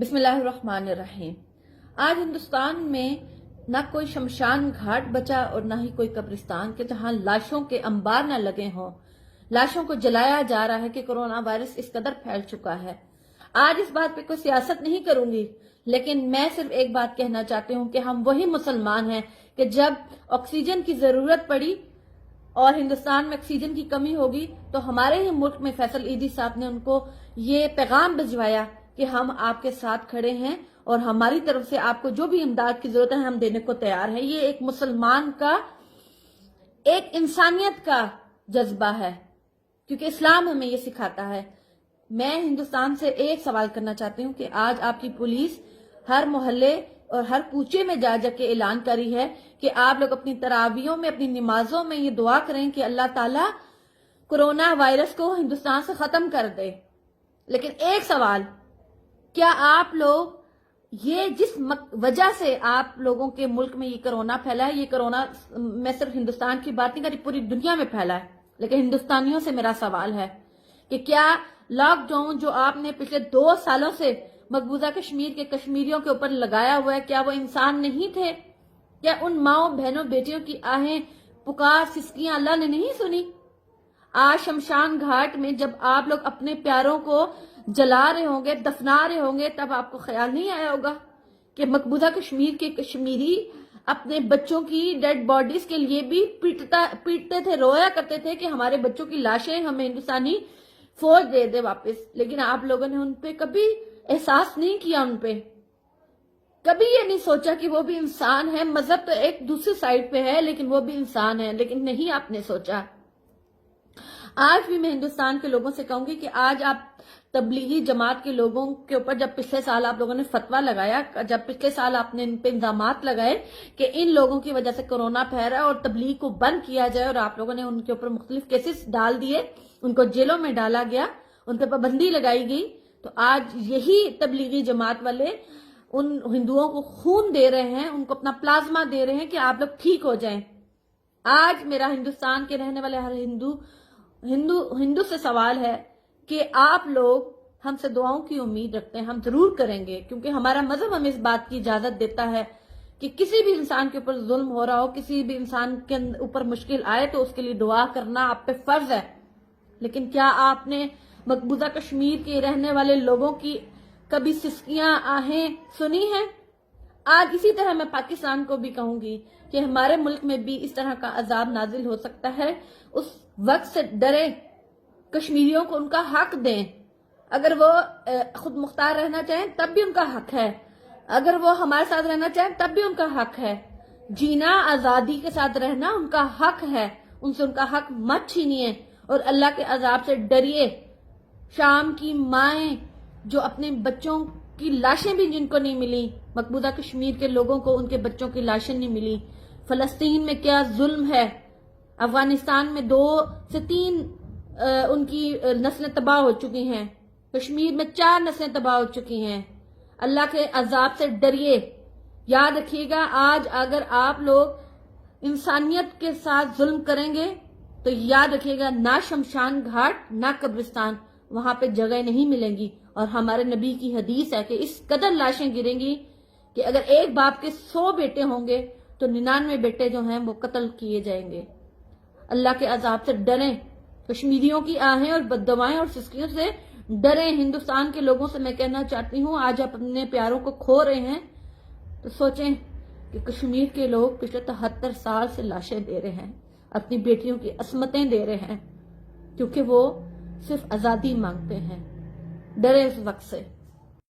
بسم اللہ الرحمن الرحیم۔ آج ہندوستان میں نہ کوئی شمشان گھاٹ بچا اور نہ ہی کوئی قبرستان کہ جہاں لاشوں کے انبار نہ لگے ہوں۔ لاشوں کو جلایا جا رہا ہے کہ کورونا وائرس اس قدر پھیل چکا ہے۔ آج اس بات پہ کوئی سیاست نہیں کروں گی، لیکن میں صرف ایک بات کہنا چاہتی ہوں کہ ہم وہی مسلمان ہیں کہ جب آکسیجن کی ضرورت پڑی اور ہندوستان میں آکسیجن کی کمی ہوگی تو ہمارے ہی ملک میں فیصل ایدھی صاحب نے ان کو یہ پیغام بھجوایا کہ ہم آپ کے ساتھ کھڑے ہیں اور ہماری طرف سے آپ کو جو بھی امداد کی ضرورت ہے ہم دینے کو تیار ہیں۔ یہ ایک مسلمان کا، ایک انسانیت کا جذبہ ہے، کیونکہ اسلام ہمیں یہ سکھاتا ہے۔ میں ہندوستان سے ایک سوال کرنا چاہتی ہوں کہ آج آپ کی پولیس ہر محلے اور ہر کوچے میں جا جا کے اعلان کری ہے کہ آپ لوگ اپنی تراویحوں میں، اپنی نمازوں میں یہ دعا کریں کہ اللہ تعالیٰ کورونا وائرس کو ہندوستان سے ختم کر دے۔ لیکن ایک سوال، کیا آپ لوگ یہ جس وجہ سے آپ لوگوں کے ملک میں یہ کرونا پھیلا ہے، یہ کرونا میں صرف ہندوستان کی بات نہیں کری، پوری دنیا میں پھیلا ہے، لیکن ہندوستانیوں سے میرا سوال ہے کہ کیا لاک ڈاؤن جو آپ نے پچھلے 2 سالوں سے مقبوضہ کشمیر کے کشمیریوں کے اوپر لگایا ہوا ہے، کیا وہ انسان نہیں تھے؟ کیا ان ماؤں بہنوں بیٹیوں کی آہیں پکار سسکیاں اللہ نے نہیں سنی؟ آج شمشان گھاٹ میں جب آپ لوگ اپنے پیاروں کو جلا رہے ہوں گے، دفنا رہے ہوں گے، تب آپ کو خیال نہیں آیا ہوگا کہ مقبوضہ کشمیر کے کشمیری اپنے بچوں کی ڈیڈ باڈیز کے لیے بھی پیٹتے تھے، رویا کرتے تھے کہ ہمارے بچوں کی لاشیں ہمیں ہندوستانی فوج دے دے واپس۔ لیکن آپ لوگوں نے ان پہ کبھی احساس نہیں کیا، ان پہ کبھی یہ نہیں سوچا کہ وہ بھی انسان ہے۔ مذہب تو ایک دوسری سائڈ پہ ہے لیکن وہ بھی انسان ہے، لیکن نہیں آپ نے سوچا۔ آج بھی میں ہندوستان کے لوگوں سے کہوں گی کہ آج آپ تبلیغی جماعت کے لوگوں کے اوپر جب پچھلے سال آپ لوگوں نے فتویٰ لگایا، جب پچھلے سال آپ نے ان پہ الزامات لگائے کہ ان لوگوں کی وجہ سے کورونا پھیل رہا ہے اور تبلیغ کو بند کیا جائے، اور آپ لوگوں نے ان کے اوپر مختلف کیسز ڈال دیے، ان کو جیلوں میں ڈالا گیا، ان پہ پابندی لگائی گئی، تو آج یہی تبلیغی جماعت والے ان ہندوؤں کو خون دے رہے ہیں، ان کو اپنا پلازما دے رہے ہیں کہ آپ لوگ ٹھیک ہو جائیں۔ آج میرا ہندوستان کے رہنے والے ہر ہندو سے سوال ہے کہ آپ لوگ ہم سے دعاؤں کی امید رکھتے ہیں، ہم ضرور کریں گے، کیونکہ ہمارا مذہب ہمیں اس بات کی اجازت دیتا ہے کہ کسی بھی انسان کے اوپر ظلم ہو رہا ہو، کسی بھی انسان کے اوپر مشکل آئے تو اس کے لیے دعا کرنا آپ پہ فرض ہے۔ لیکن کیا آپ نے مقبوضہ کشمیر کے رہنے والے لوگوں کی کبھی سسکیاں آہیں سنی ہیں؟ آج اسی طرح میں پاکستان کو بھی کہوں گی کہ ہمارے ملک میں بھی اس طرح کا عذاب نازل ہو سکتا ہے۔ اس وقت سے ڈرے، کشمیریوں کو ان کا حق دیں۔ اگر وہ خود مختار رہنا چاہیں تب بھی ان کا حق ہے، اگر وہ ہمارے ساتھ رہنا چاہیں تب بھی ان کا حق ہے۔ جینا، آزادی کے ساتھ رہنا ان کا حق ہے، ان سے ان کا حق مت چھینیے اور اللہ کے عذاب سے ڈریے۔ شام کی مائیں جو اپنے بچوں کی لاشیں بھی جن کو نہیں ملی، مقبوضہ کشمیر کے لوگوں کو ان کے بچوں کی لاشیں نہیں ملی، فلسطین میں کیا ظلم ہے، افغانستان میں 2 سے 3 ان کی نسلیں تباہ ہو چکی ہیں، کشمیر میں 4 نسلیں تباہ ہو چکی ہیں۔ اللہ کے عذاب سے ڈریے۔ یاد رکھیے گا، آج اگر آپ لوگ انسانیت کے ساتھ ظلم کریں گے تو یاد رکھیے گا، نہ شمشان گھاٹ نہ قبرستان وہاں پہ جگہ نہیں ملیں گی۔ اور ہمارے نبی کی حدیث ہے کہ اس قدر لاشیں گریں گی کہ اگر ایک باپ کے 100 بیٹے ہوں گے تو 99 بیٹے جو ہیں وہ قتل کیے جائیں گے۔ اللہ کے عذاب سے ڈریں، کشمیریوں کی آہیں اور بددعائیں اور سسکیوں سے ڈریں۔ ہندوستان کے لوگوں سے میں کہنا چاہتی ہوں، آج آپ اپنے پیاروں کو کھو رہے ہیں تو سوچیں کہ کشمیر کے لوگ پچھلے 73 سال سے لاشیں دے رہے ہیں، اپنی بیٹیوں کی عصمتیں دے رہے ہیں، کیونکہ وہ صرف آزادی مانگتے ہیں۔ ڈرے اس وقت سے۔